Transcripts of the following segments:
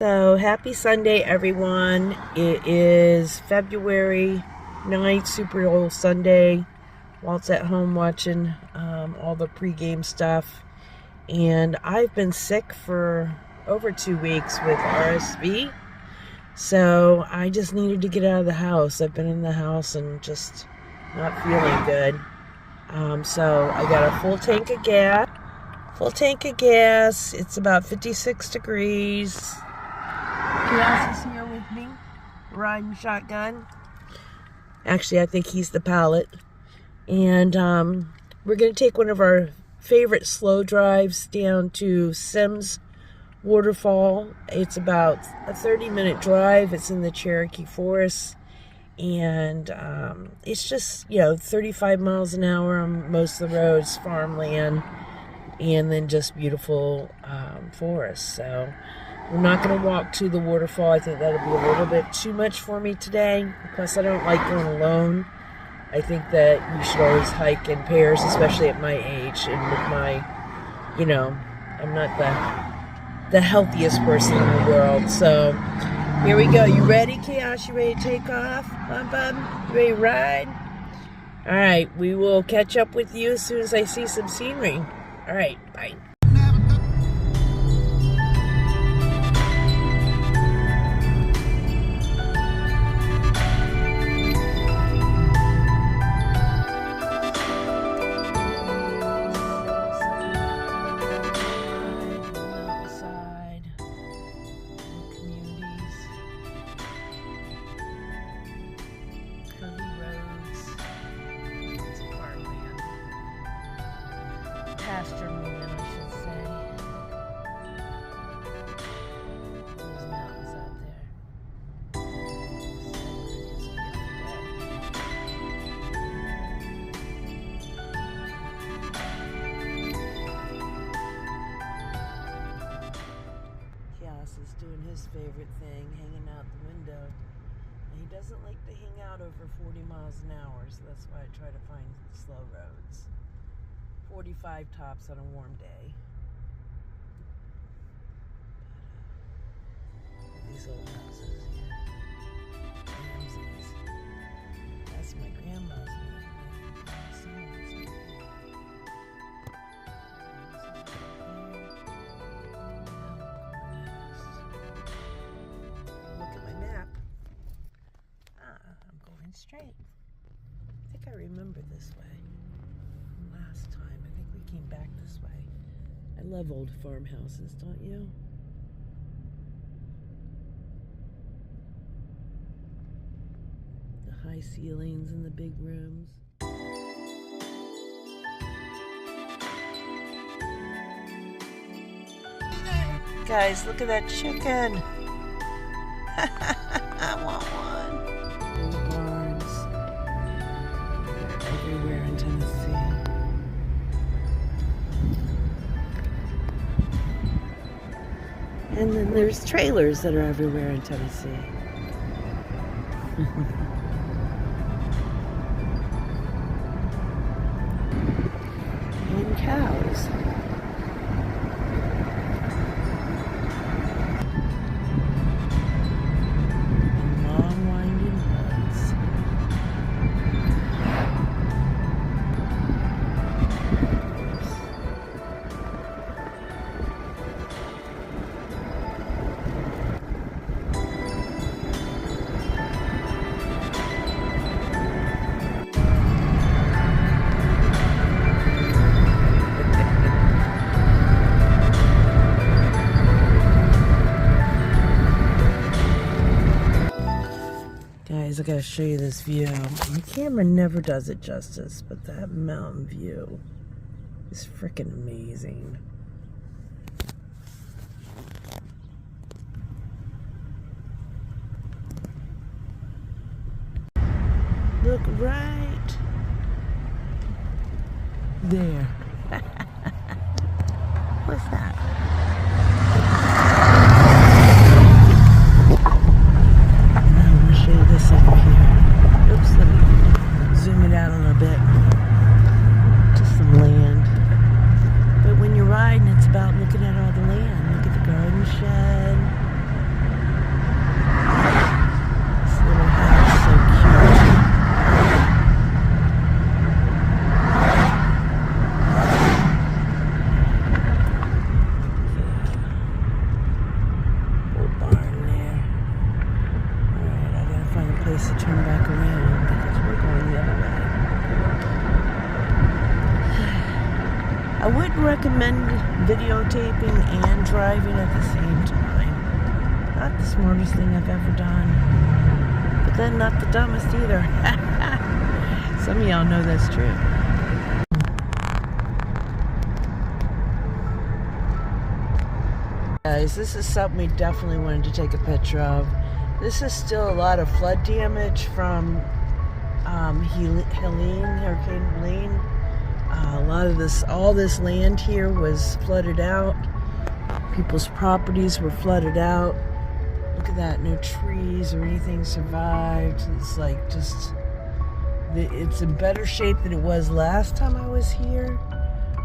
So happy Sunday, everyone. It is February 9th, Super Bowl Sunday. Walt's at home watching all the pregame stuff. And I've been sick for over 2 weeks with RSV. So I just needed to get out of the house. I've been in the house and just not feeling good. So I got a full tank of gas. It's about 56 degrees. Chaos is here with me, riding shotgun. Actually, I think he's the pilot. And we're going to take one of our favorite slow drives down to Sims Waterfall. It's about a 30-minute drive. It's in the Cherokee Forest. And it's just, 35 miles an hour on most of the roads, farmland, and then just beautiful forest. So we're not going to walk to the waterfall. I think that'll be a little bit too much for me today. Plus, I don't like going alone. I think that you should always hike in pairs, especially at my age. And with my, I'm not the healthiest person in the world. So here we go. You ready, Chaos? You ready to take off? Bub? You ready to ride? All right. We will catch up with you as soon as I see some scenery. All right. Bye. Pasture land, I should say. Those mountains out there. Chaos is doing his favorite thing, hanging out the window. And he doesn't like to hang out over 40 miles an hour, so that's why I try to find slow roads. 45 tops on a warm day. These old houses here. Ramses. That's my grandma's name. Look at my map. I'm going straight. I think I remember this way. Last time, I think we came back this way. I love old farmhouses, don't you? The high ceilings and the big rooms. Guys, look at that chicken. I want one. Old barns. They're everywhere in Tennessee. And then there's trailers that are everywhere in Tennessee. And cows. And long winding roads. Guys, I gotta show you this view. My camera never does it justice, but that mountain view is freaking amazing. Look right there. What's that? This over here. Oops, let me zoom it out a little bit. Just some land. But when you're riding, it's about looking at all the land. Look at the garden shed. I wouldn't recommend videotaping and driving at the same time. Not the smartest thing I've ever done. But then not the dumbest either. Some of y'all know that's true. Guys, this is something we definitely wanted to take a picture of. This is still a lot of flood damage from Hurricane Helene. A lot of this, all this land here was flooded out. People's properties were flooded out. Look at that, no trees or anything survived. It's like just, it's in better shape than it was last time I was here,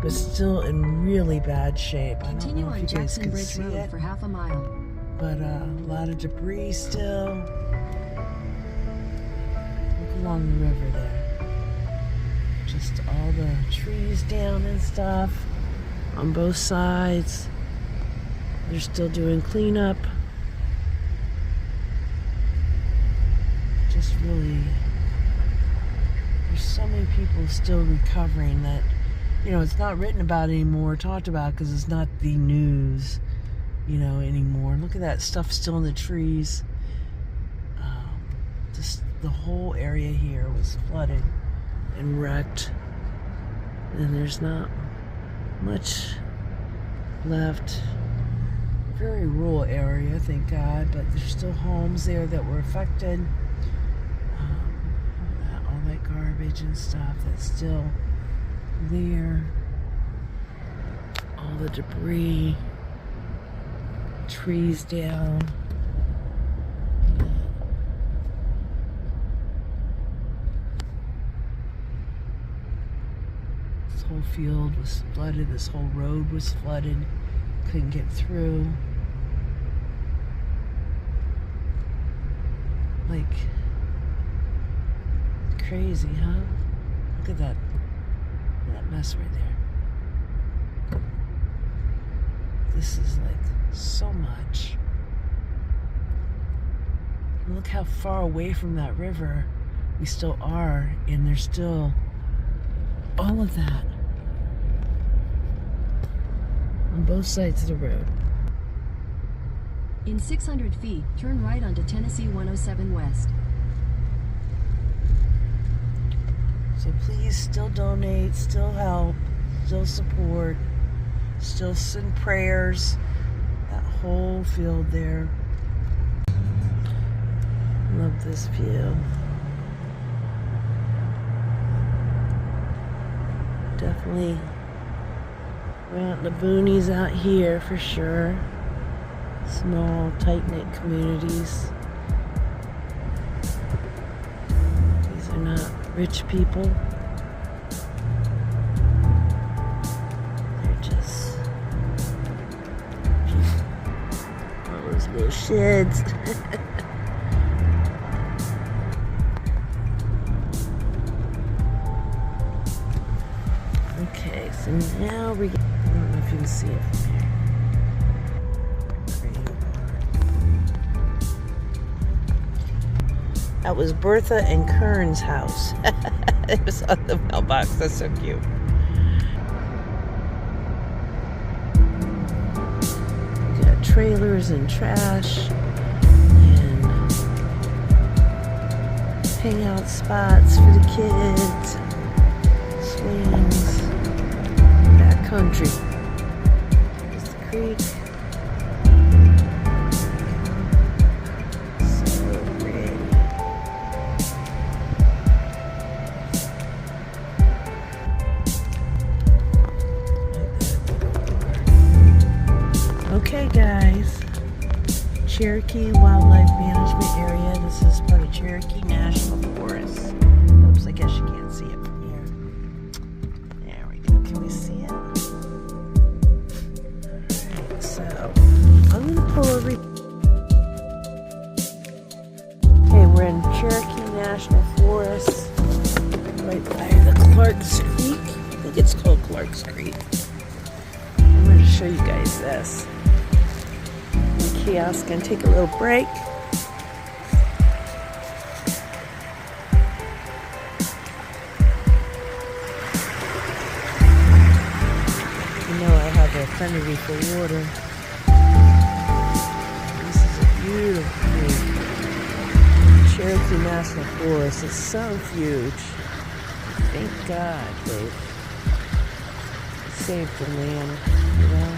but still in really bad shape. Continue I don't know on if you guys Jackson can Bridge see Road it, for half a mile. but a lot of debris still. Look along the river there. Just all the trees down and stuff on both sides. They're still doing cleanup. Just really, there's so many people still recovering that, you know, it's not written about anymore, talked about, because it's not the news, you know, anymore. Look at that stuff still in the trees. Just the whole area here was flooded and wrecked, and there's not much left. Very rural area, thank God, but there's still homes there that were affected. All that garbage and stuff that's still there. All the debris, trees down. This whole field was flooded. This whole road was flooded. Couldn't get through. Like, crazy, huh? Look at that. Look at that mess right there. This is like so much. And look how far away from that river we still are, and there's still all of that on both sides of the road. In 600 feet, turn right onto Tennessee 107 West. So please still donate, still help, still support, still send prayers. That whole field there. Love this view. Definitely we're out in the boonies out here for sure. Small, tight-knit communities. These are not rich people. They're just all those little sheds. Okay, so now I don't know if you can see it from here. That was Bertha and Kern's house. It was on the mailbox. That's so cute. We got trailers and trash and hangout spots for the kids, swings, back country. There's the creek. Okay guys, Cherokee Wildlife Management Area. This is part of Cherokee National Forest. Oops, I guess you can't see it from here. There we go. Can we see it? Alright, so I'm going to pull over. Okay, we're in Cherokee National Forest, right by the Clark's Creek. I think it's called Clark's Creek. I'm going to show you guys this. Kiosk, gonna take a little break. affinity for water. This is a beautiful Cherokee National Forest. It's so huge. Thank God they saved the land, you know?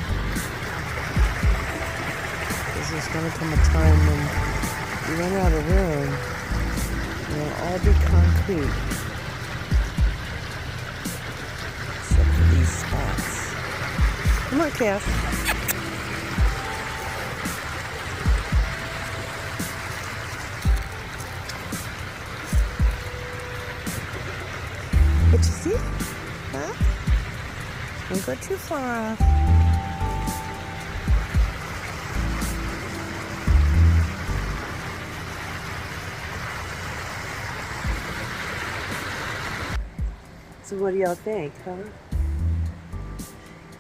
Because there's going to come a time when you run out of room. It'll all be concrete. Except for these spots. Come on, Cass. What you see? Huh? Don't go too far off. So what do y'all think, huh?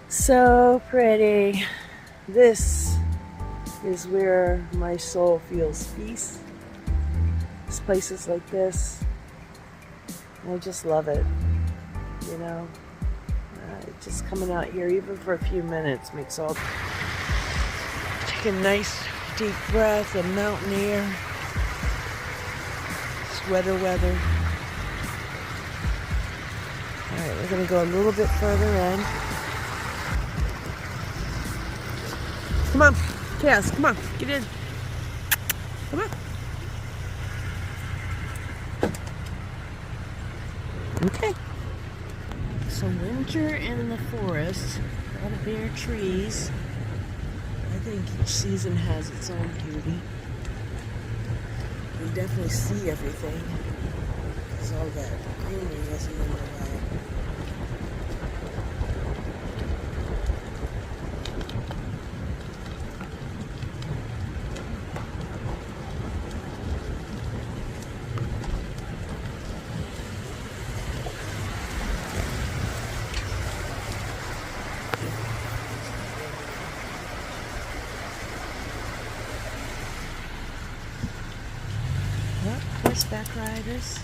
So pretty. This is where my soul feels peace. It's places like this. I just love it, you know. Just coming out here, even for a few minutes, makes all. Take a nice deep breath of mountain air. It's weather. All right, we're gonna go a little bit further in. Come on, Cass, come on, get in. Come on. Okay. So winter in the forest, a lot of bare trees. I think each season has its own beauty. You can definitely see everything. Because all that greenery isn't in the way. Horseback riders.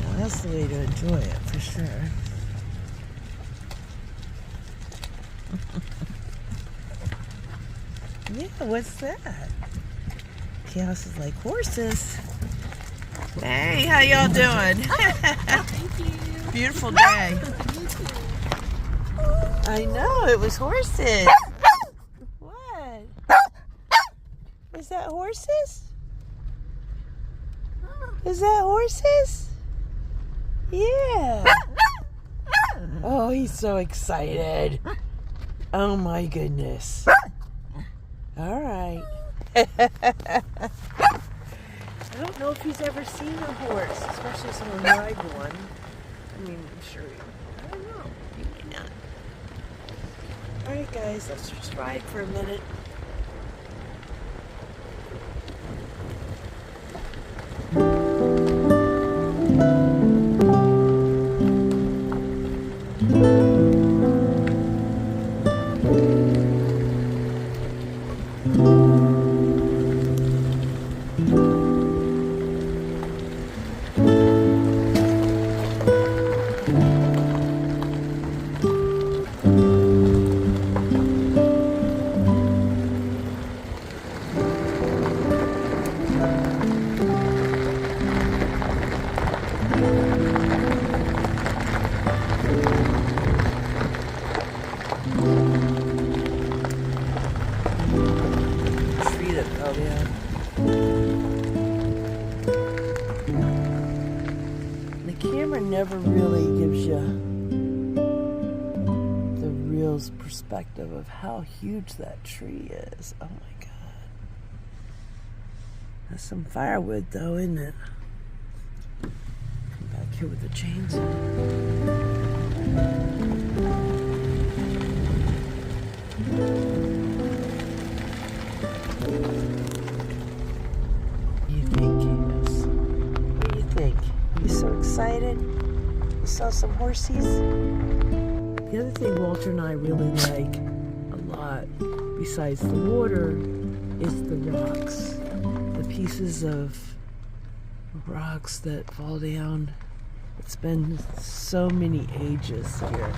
Well, that's the way to enjoy it, for sure. Yeah, what's that? Chaos is like horses. Hey, how y'all doing? Thank you. Beautiful day. I know, it was horses. What? Is that horses? Is that horses? Yeah. Oh, he's so excited. Oh my goodness. All right. I don't know if he's ever seen a horse, especially someone ride one. I mean, I'm sure I don't know. He may not. Alright guys, let's just ride for a minute. Never really gives you the real perspective of how huge that tree is. Oh my God. That's some firewood though, isn't it? Come back here with the chainsaw. What do you think, Cass? What do you think? You so excited? You saw some horsies? The other thing Walter and I really like a lot, besides the water, is the rocks. The pieces of Rocks that fall down. It's been so many ages here.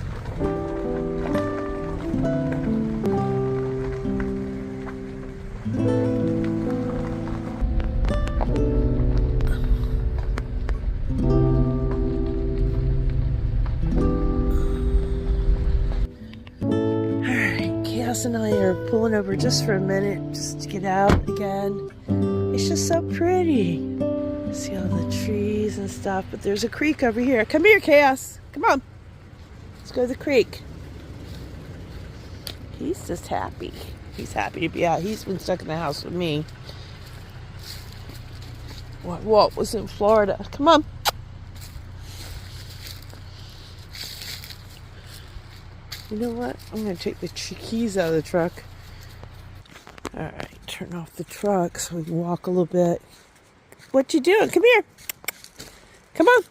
Alright, Chaos and I are pulling over just for a minute, just to get out again. It's just so pretty. See all the trees and stuff, but there's a creek over here. Come here, Chaos. Come on. Let's go to the creek. He's just happy. He's happy to be out. He's been stuck in the house with me. Walt was in Florida. Come on. You know what? I'm going to take the keys out of the truck. Alright, turn off the truck so we can walk a little bit. What you doing? Come here. Come on.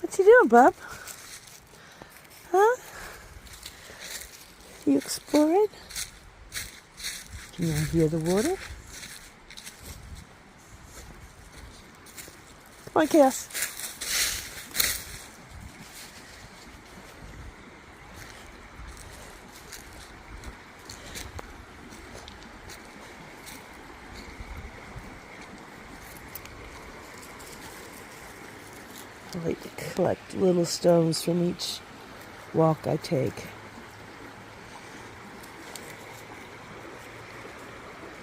What you doing, bub? Huh? You exploring? Can you hear the water? Come on, Cass. I like to collect little stones from each walk I take.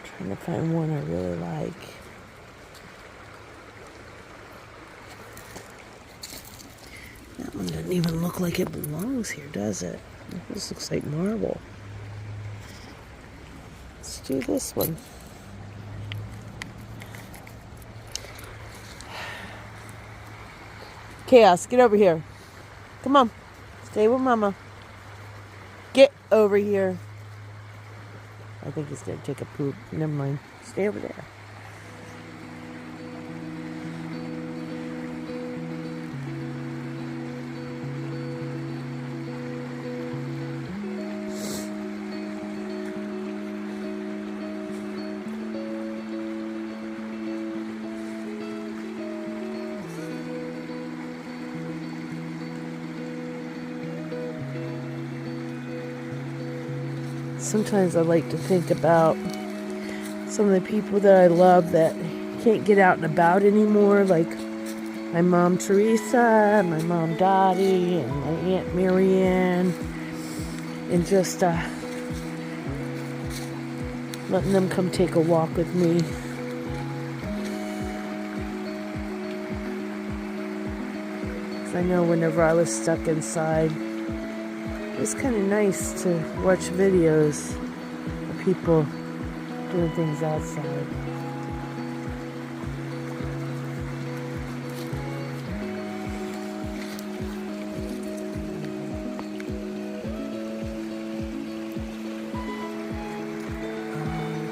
Trying to find one I really like. That one doesn't even look like it belongs here, does it? This looks like marble. Let's do this one. Chaos, get over here. Come on. Stay with Mama. Get over here. I think he's going to take a poop. Never mind. Stay over there. Sometimes I like to think about some of the people that I love that can't get out and about anymore, like my mom Teresa, my mom Dottie, and my Aunt Marianne, and just letting them come take a walk with me. Because I know whenever I was stuck inside, it was kind of nice to watch videos of people doing things outside.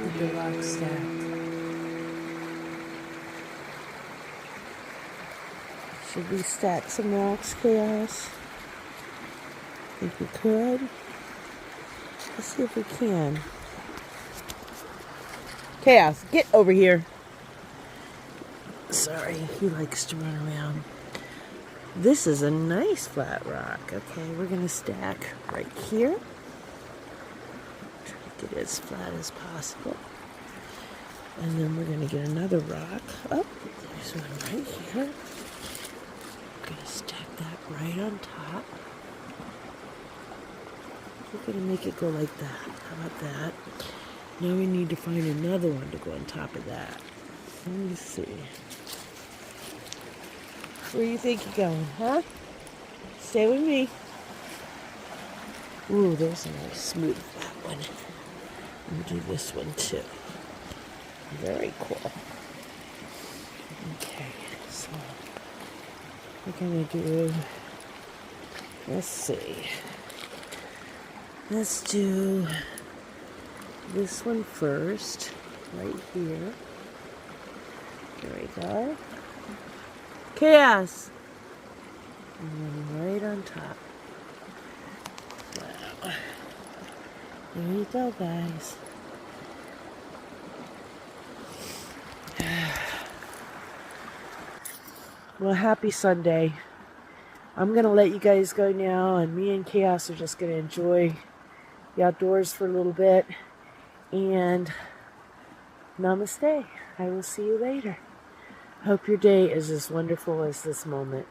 Look at the rock stack. Should we stack some rocks, Chaos? Think we could? Let's see if we can. Chaos, get over here. Sorry, he likes to run around. This is a nice flat rock. Okay, we're going to stack right here. Try to get it as flat as possible. And then we're going to get another rock. Oh, there's one right here. We're going to stack that right on top. We're going to make it go like that. How about that? Now we need to find another one to go on top of that. Let me see. Where do you think you're going, huh? Stay with me. Ooh, there's a nice smooth flat one. We'll do this one too. Very cool. Okay, so we're going to do, let's see. Let's do this one first, right here. There we go. Chaos! And then right on top. Wow. There you go, guys. Well, happy Sunday. I'm going to let you guys go now, and me and Chaos are just going to enjoy the outdoors for a little bit. And namaste. I will see you later. Hope your day is as wonderful as this moment.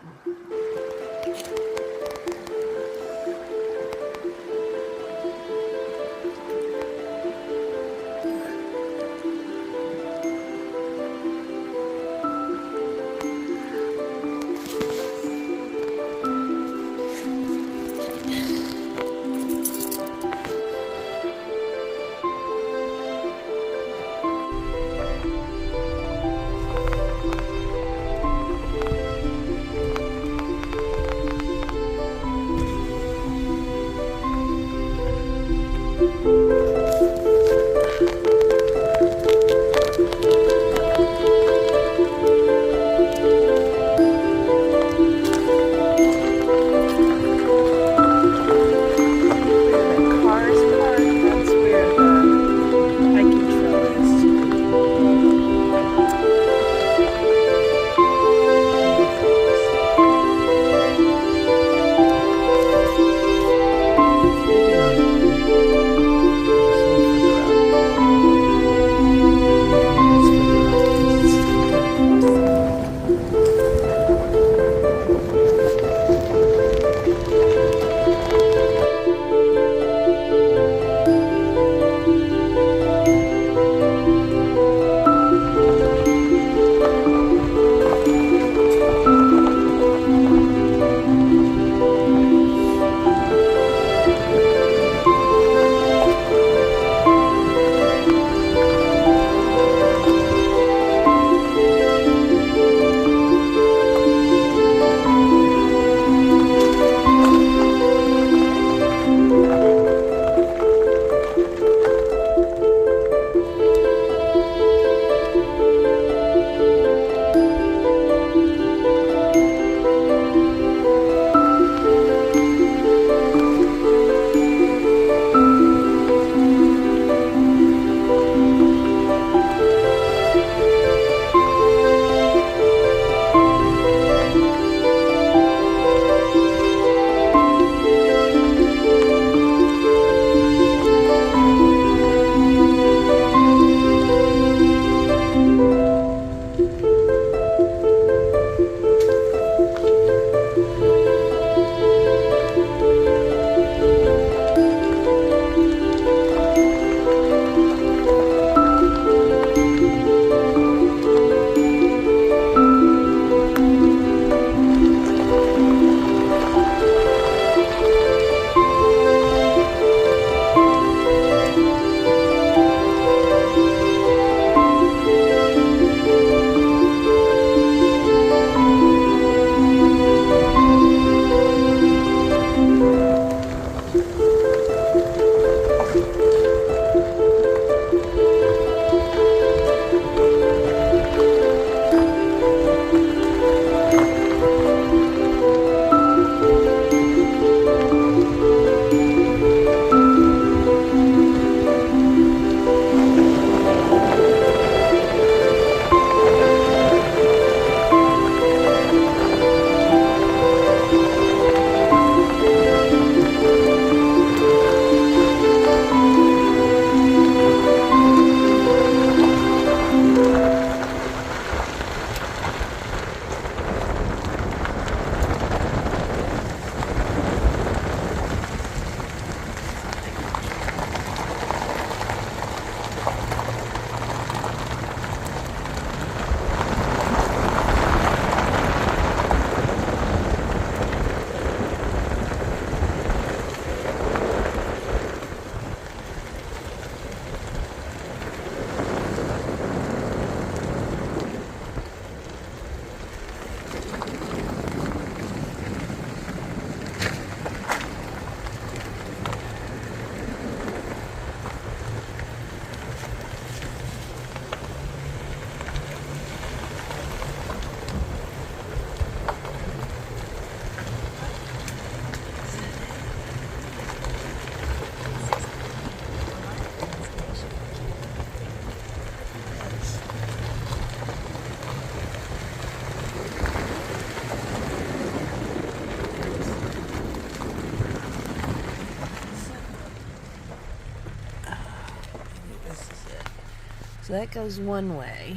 So that goes one way.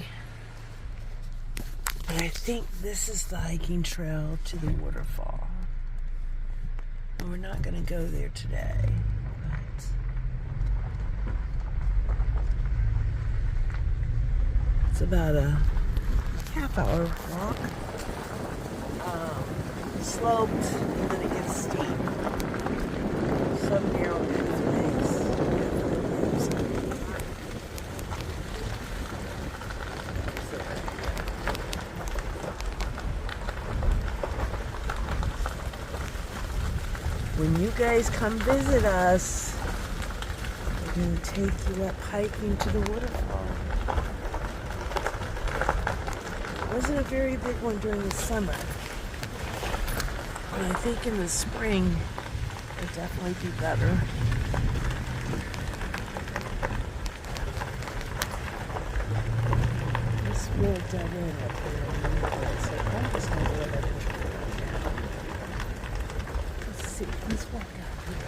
But I think this is the hiking trail to the waterfall. And we're not going to go there today. But it's about a half-hour walk. Sloped, and then it gets steep. Some narrow pathways. When you guys come visit us, we're going to take you up hiking to the waterfall. It wasn't a very big one during the summer. But I think in the spring, it'll definitely do better. This real dead end up here. So I'm just going to go ahead and try it out now. Let's see. Let's walk out here.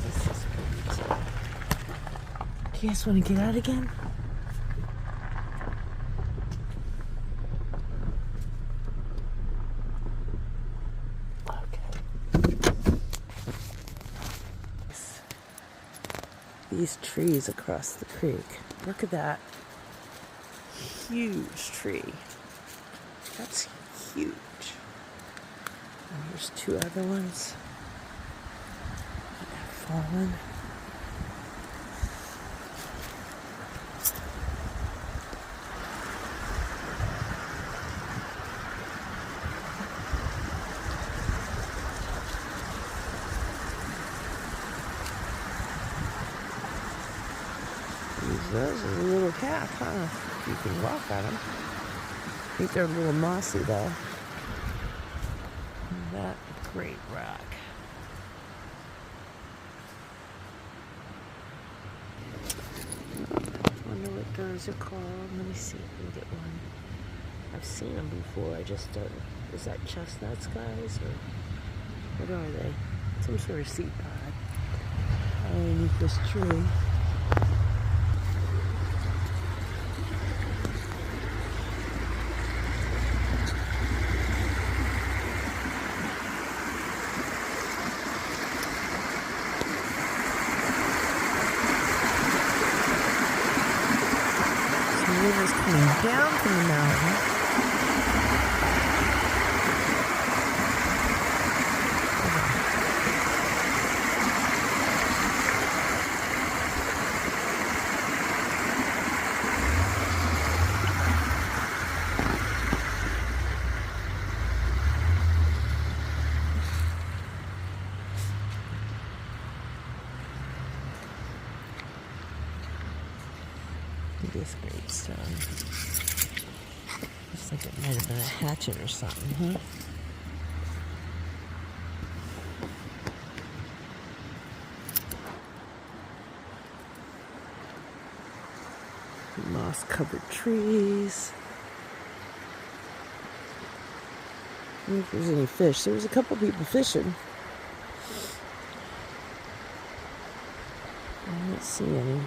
This is pretty too. Do you guys want to get out again? These trees across the creek. Look at that huge tree. That's huge. And there's two other ones that have fallen. Those are a little path, huh? You can walk on them. I think they're a little mossy, though. That great rock. I wonder what those are called. Let me see if we can get one. I've seen them before. I just don't. Is that chestnuts, guys, or what are they? Some sort of seed pod. Underneath this tree. River's coming down from the mountain. This gravestone. Looks like it might have been a hatchet or something, huh? Moss-covered trees. I wonder if there's any fish. There was a couple people fishing. I don't see any.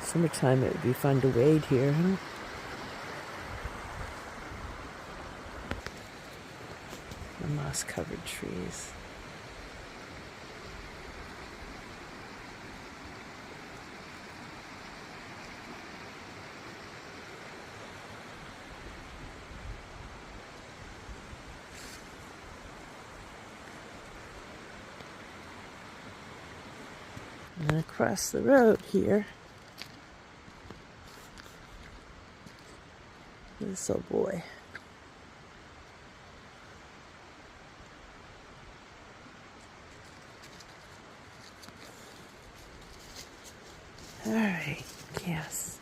Summertime, it would be fun to wade here, huh? The moss-covered trees. And across the road here, this old boy. All right, yes.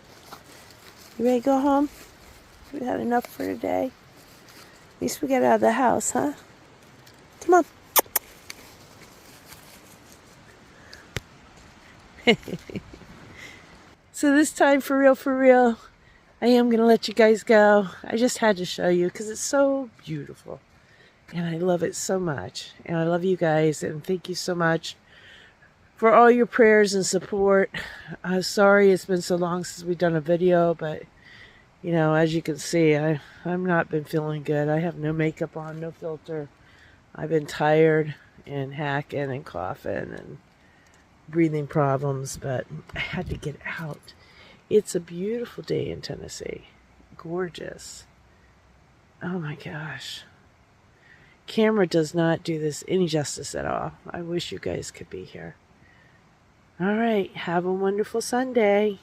You ready to go home? We had enough for today. At least we got out of the house, huh? Come on. So this time, for real, I am going to let you guys go. I just had to show you because it's so beautiful. And I love it so much. And I love you guys. And thank you so much for all your prayers and support. I'm sorry it's been so long since we've done a video, but you know, as you can see, I'm not been feeling good. I have no makeup on, no filter. I've been tired and hacking and coughing and breathing problems, but I had to get out. It's a beautiful day in Tennessee. Gorgeous. Oh my gosh. Camera does not do this any justice at all. I wish you guys could be here. All right. Have a wonderful Sunday.